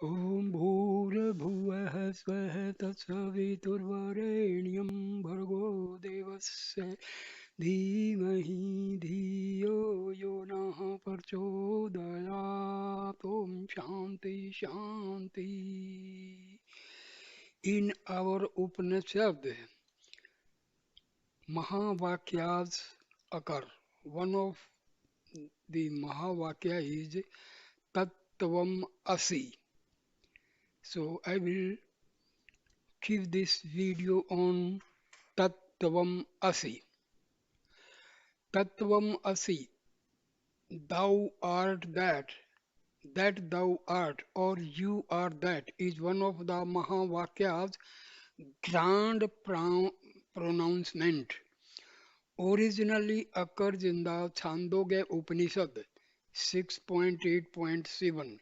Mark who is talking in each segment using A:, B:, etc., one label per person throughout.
A: ॐ भूर्भुवः स्वः तत्सवितुर्वरेण्यं भर्गो देवस्य धीमहि धियो यो नः प्रचोदयात् ॐ शान्ति शान्ति. In our Upanishad, Mahavakyas occur. One of the Mahavakya is Tattvam Asi. So I will give this video on Tattvam Asi. Tattvam Asi, thou art that, that thou art, or you are that, is one of the Mahavakya's grand pronouncement. Originally occurs in the Chandogya Upanishad 6.8.7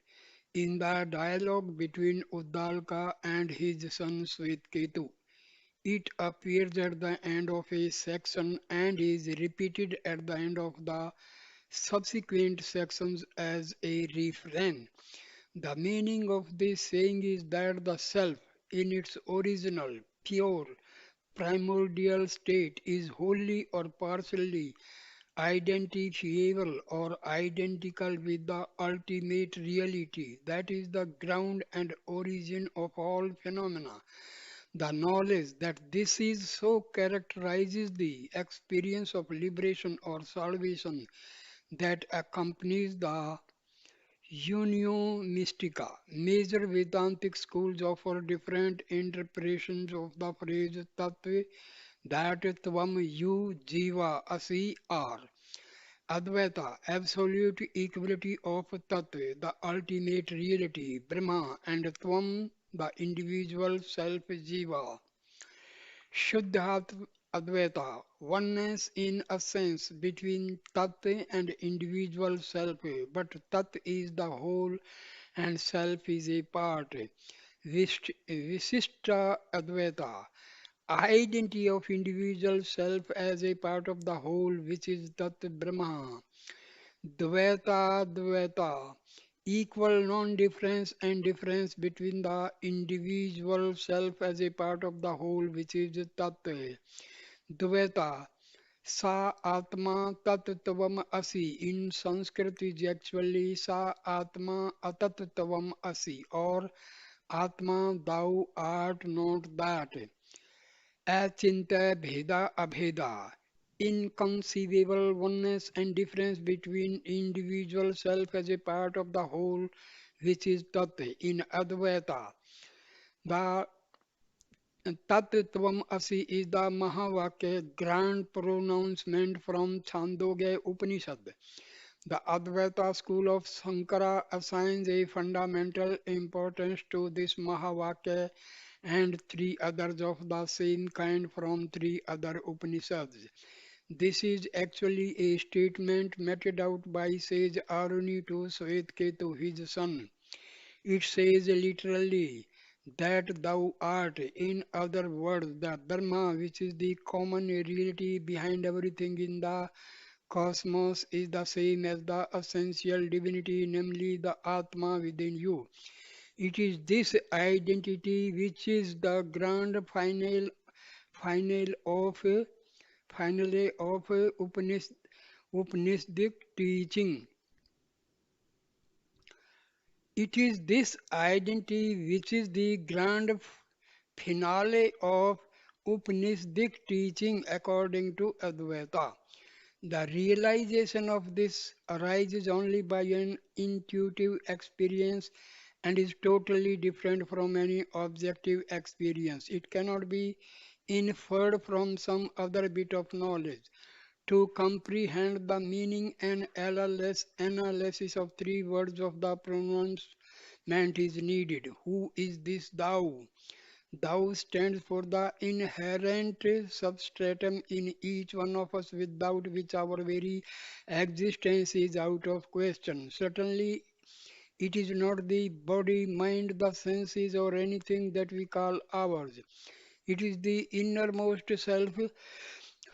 A: in the dialogue between Uddalka and his son Swetketu. It appears at the end of a section and is repeated at the end of the subsequent sections as a refrain. The meaning of this saying is that the self, in its original, pure, primordial state, is wholly or partially identifiable or identical with the ultimate reality, that is the ground and origin of all phenomena. The knowledge that this is so characterizes the experience of liberation or salvation that accompanies the Unio Mystica. Major Vedantic schools offer different interpretations of the phrase Tattva, that Tvam, you, Jiva, Asi are. Advaita, absolute equality of Tattva, the ultimate reality, Brahma, and Tvam, the individual self, Jiva. Shuddha Advaita, oneness in a sense between Tat and individual self, but Tat is the whole and self is a part. Visishta Advaita, identity of individual self as a part of the whole, which is Tat Brahma. Dvaita Dvaita, equal non-difference and difference between the individual self as a part of the whole, which is Tattva. Dvaita, Sa Atma Tattvam Asi. In Sanskrit is actually Sa Atma Atattvam Asi, or Atma thou art not that. Achinta Bheda Abheda. Inconceivable oneness and difference between individual self as a part of the whole, which is Tattva. In Advaita, the Tattvam Asi is the Mahavakya grand pronouncement from Chandogya Upanishad. The Advaita school of Sankara assigns a fundamental importance to this Mahavakya and three others of the same kind from three other Upanishads. This is actually a statement meted out by sage Aruni to Swetketu, his son. It says literally that thou art, in other words, the Dharma, which is the common reality behind everything in the cosmos, is the same as the essential divinity, namely the Atma within you. It is this identity which is the grand final of finale of Upanishadic teaching. It is this identity which is the grand finale of Upanishadic teaching according to Advaita. The realization of this arises only by an intuitive experience and is totally different from any objective experience. It cannot be inferred from some other bit of knowledge. To comprehend the meaning and analysis of three words of the pronouncement is needed. Who is this thou? Thou stands for the inherent substratum in each one of us without which our very existence is out of question. Certainly, it is not the body, mind, the senses, or anything that we call ours. It is the innermost self,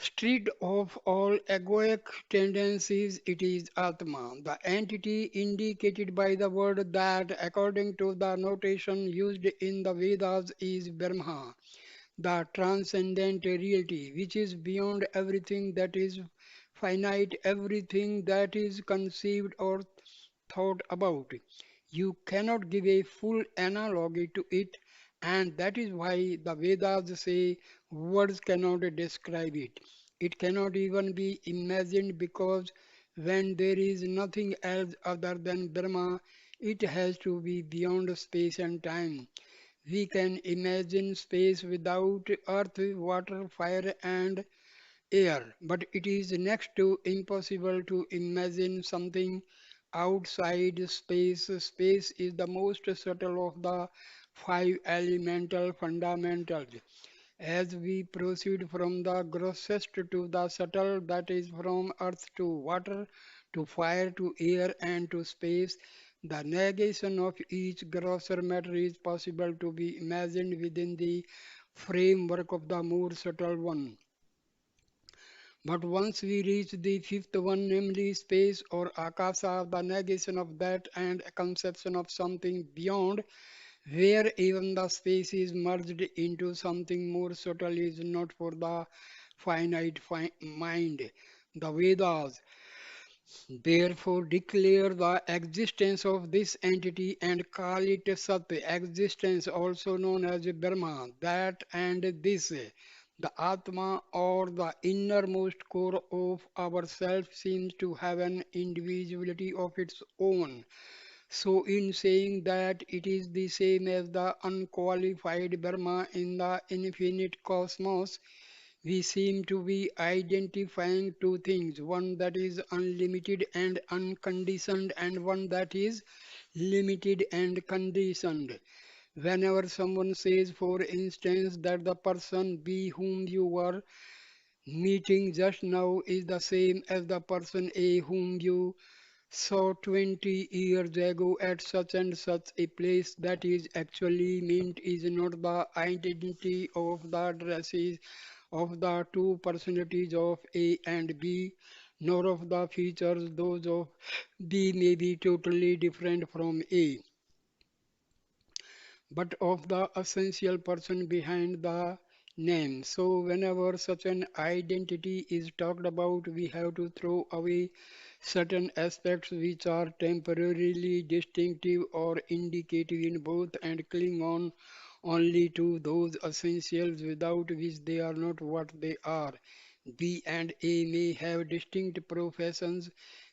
A: Stripped of all egoic tendencies, it is Atma, the entity indicated by the word that, according to the notation used in the Vedas, is Brahma, the transcendent reality, which is beyond everything that is finite, everything that is conceived or thought about. You cannot give a full analogy to it, and that is why the Vedas say words cannot describe it. It cannot even be imagined because when there is nothing else other than Brahma, it has to be beyond space and time. We can imagine space without earth, water, fire, and air, but it is next to impossible to imagine something outside space. Space is the most subtle of the five elemental fundamentals. As we proceed from the grossest to the subtle, that is from earth to water, to fire, to air, and to space, the negation of each grosser matter is possible to be imagined within the framework of the more subtle one. But once we reach the fifth one, namely space or akasa, the negation of that and a conception of something beyond, where even the space is merged into something more subtle, is not for the finite mind. The Vedas therefore declare the existence of this entity and call it Sat, existence also known as Brahma, that and this, the Atma or the innermost core of our self seems to have an individuality of its own. So, in saying that it is the same as the unqualified Brahma in the infinite cosmos, we seem to be identifying two things, one that is unlimited and unconditioned, and one that is limited and conditioned. Whenever someone says, for instance, that the person B whom you were meeting just now is the same as the person A whom you saw 20 years ago at such and such a place, that is actually meant is not the identity of the dresses of the two personalities of A and B, nor of the features those of B may be totally different from A, but of the essential person behind the name. So, whenever such an identity is talked about, we have to throw away certain aspects which are temporarily distinctive or indicative in both and cling on only to those essentials without which they are not what they are. B and A may have distinct professions,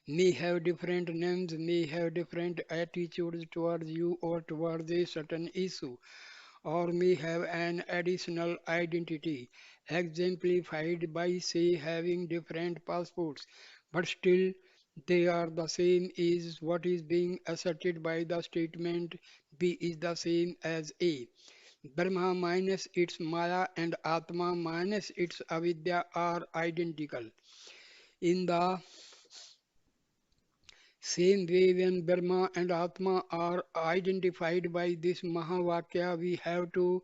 A: may have different names, may have different attitudes towards you or towards a certain issue, or may have an additional identity, exemplified by, say, having different passports, but still they are the same is what is being asserted by the statement B is the same as A. Brahma minus its Maya and Atma minus its Avidya are identical. In the same way, when Brahma and Atma are identified by this Mahavakya, we have to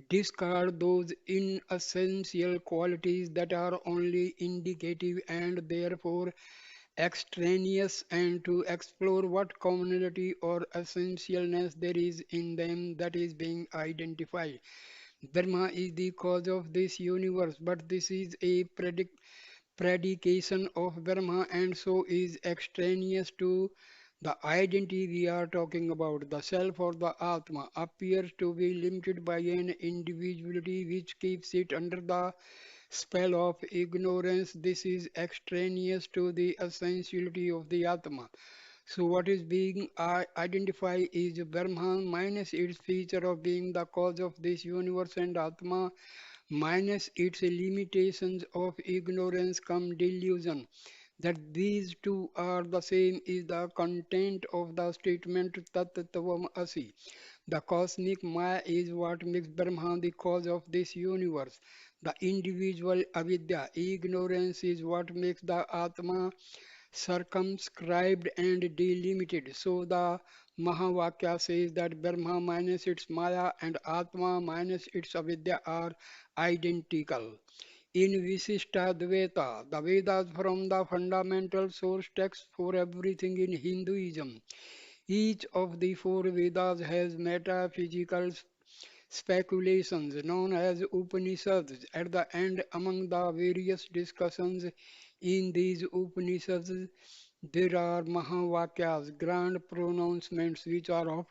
A: discard those inessential qualities that are only indicative and therefore extraneous, and to explore what commonality or essentialness there is in them that is being identified. Brahma is the cause of this universe, but this is a predication of Brahma and so is extraneous to the identity we are talking about. The self or the Atma appears to be limited by an individuality which keeps it under the spell of ignorance. This is extraneous to the essentiality of the Atma. So what is being identified is Brahman minus its feature of being the cause of this universe, and Atma minus its limitations of ignorance come delusion. That these two are the same is the content of the statement Tat Tvam Asi. The cosmic Maya is what makes Brahman the cause of this universe. The individual avidya, ignorance, is what makes the Atma circumscribed and delimited. So the Mahavakya says that Brahma minus its Maya and Atma minus its avidya are identical. in Visishtadvaita, the Vedas from the fundamental source text for everything in Hinduism. Each of the four Vedas has metaphysical speculations known as Upanishads. At the end, among the various discussions in these Upanishads, there are Mahavakyas, grand pronouncements which are of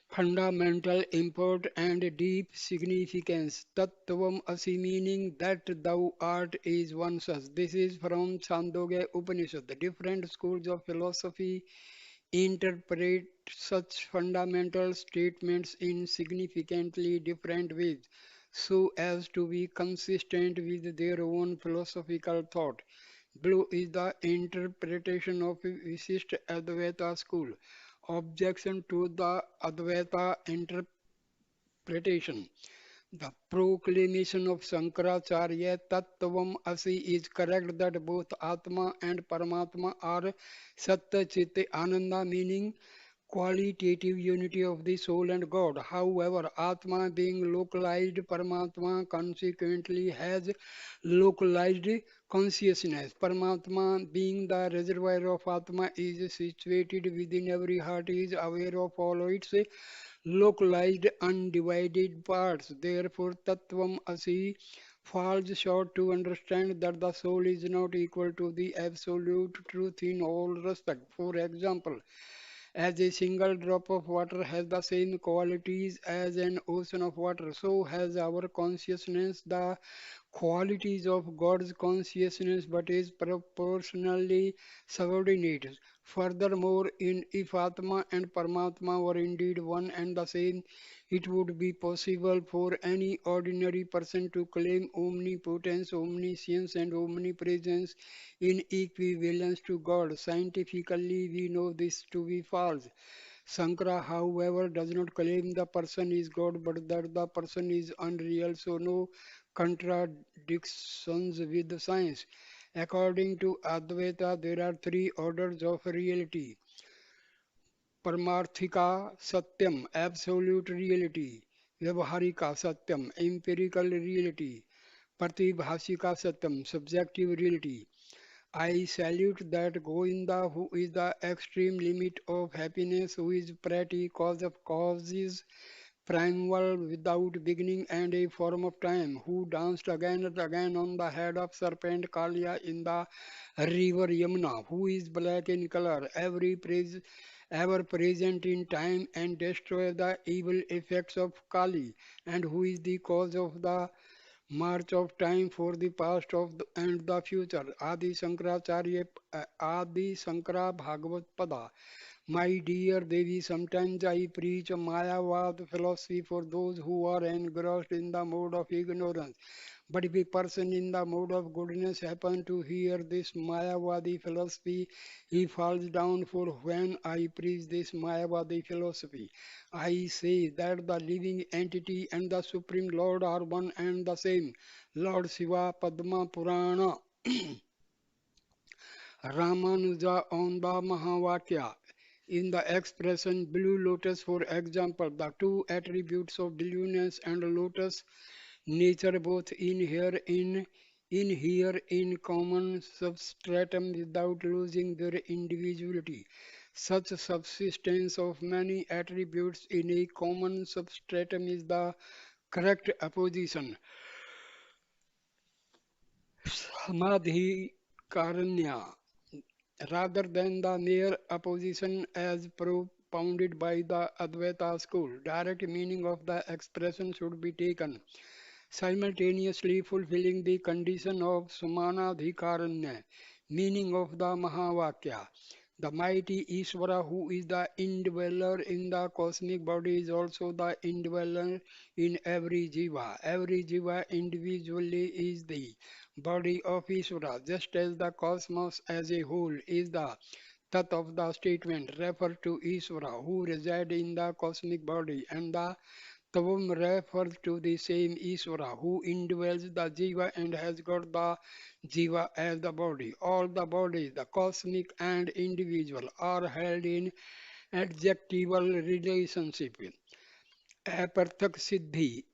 A: fundamental import and deep significance. Tattvam asi meaning that thou art is one such. This is from Chandogya Upanishad. The different schools of philosophy interpret such fundamental statements in significantly different ways so as to be consistent with their own philosophical thought. Below is the interpretation of Visisht Advaita school. Objection to the Advaita interpretation. The proclamation of Shankaracharya Tattvam Asi is correct that both Atma and Paramatma are Satta Chitte Ananda, meaning qualitative unity of the soul and God. However, Atma being localized, Paramatma consequently has localized consciousness. Paramatma being the reservoir of Atma is situated within every heart, is aware of all its localized undivided parts. Therefore, Tattvam Asi falls short to understand that the soul is not equal to the absolute truth in all respects. For example, as a single drop of water has the same qualities as an ocean of water, so has our consciousness the qualities of God's consciousness but is proportionally subordinate. Furthermore, if Atma and Paramatma were indeed one and the same, it would be possible for any ordinary person to claim omnipotence, omniscience, and omnipresence in equivalence to God. Scientifically, we know this to be false. Sankara, however, does not claim the person is God but that the person is unreal, so no contradictions with science. According to Advaita, there are three orders of reality. Paramarthika Satyam, absolute reality. Vyavaharika Satyam, empirical reality. Pratibhasika Satyam, subjective reality. I salute that Govinda who is the extreme limit of happiness, who is pretty cause of causes, primeval without beginning and a form of time, who danced again and again on the head of serpent Kalia in the river Yamuna, who is black in color, ever present in time and destroy the evil effects of Kali, and who is the cause of the march of time for the past and the future. Adi Shankara Bhagavad Pada. My dear Devi, sometimes I preach a Mayavad philosophy for those who are engrossed in the mode of ignorance. But if a person in the mode of goodness happen to hear this Mayavadi philosophy, he falls down, for when I preach this Mayavadi philosophy, I say that the living entity and the Supreme Lord are one and the same. Lord Shiva Padma Purana Ramanuja on the Mahavakya. In the expression blue lotus, for example, the two attributes of blueness and lotus nature both inhere in common substratum without losing their individuality. Such subsistence of many attributes in a common substratum is the correct opposition. Samadhi Karanya, rather than the mere opposition as propounded by the Advaita school. Direct meaning of the expression should be taken, simultaneously fulfilling the condition of Samanadhikaranya, meaning of the Mahavakya. The mighty Ishvara, who is the indweller in the cosmic body, is also the indweller in every jiva. Every jiva individually is the body of Ishvara, just as the cosmos as a whole is the Tat of the statement refer to Ishvara, who reside in the cosmic body, and the Tvam refers to the same Ishvara who indwells the Jiva and has got the Jiva as the body. All the bodies, the cosmic and individual, are held in adjectival relationship. Aparthak Siddhi.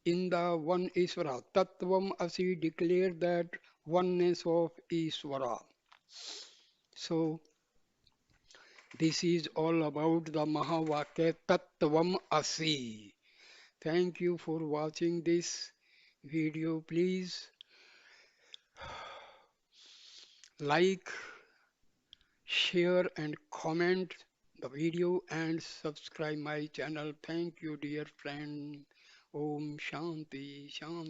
A: in the one Iswara. Tattvam Asi declare that oneness of Iswara. So this is all about the Mahavakya Tattvam Asi. Thank you for watching this video. Please like, share and comment the video and subscribe my channel. Thank you dear friend. Om Shanti Shanti.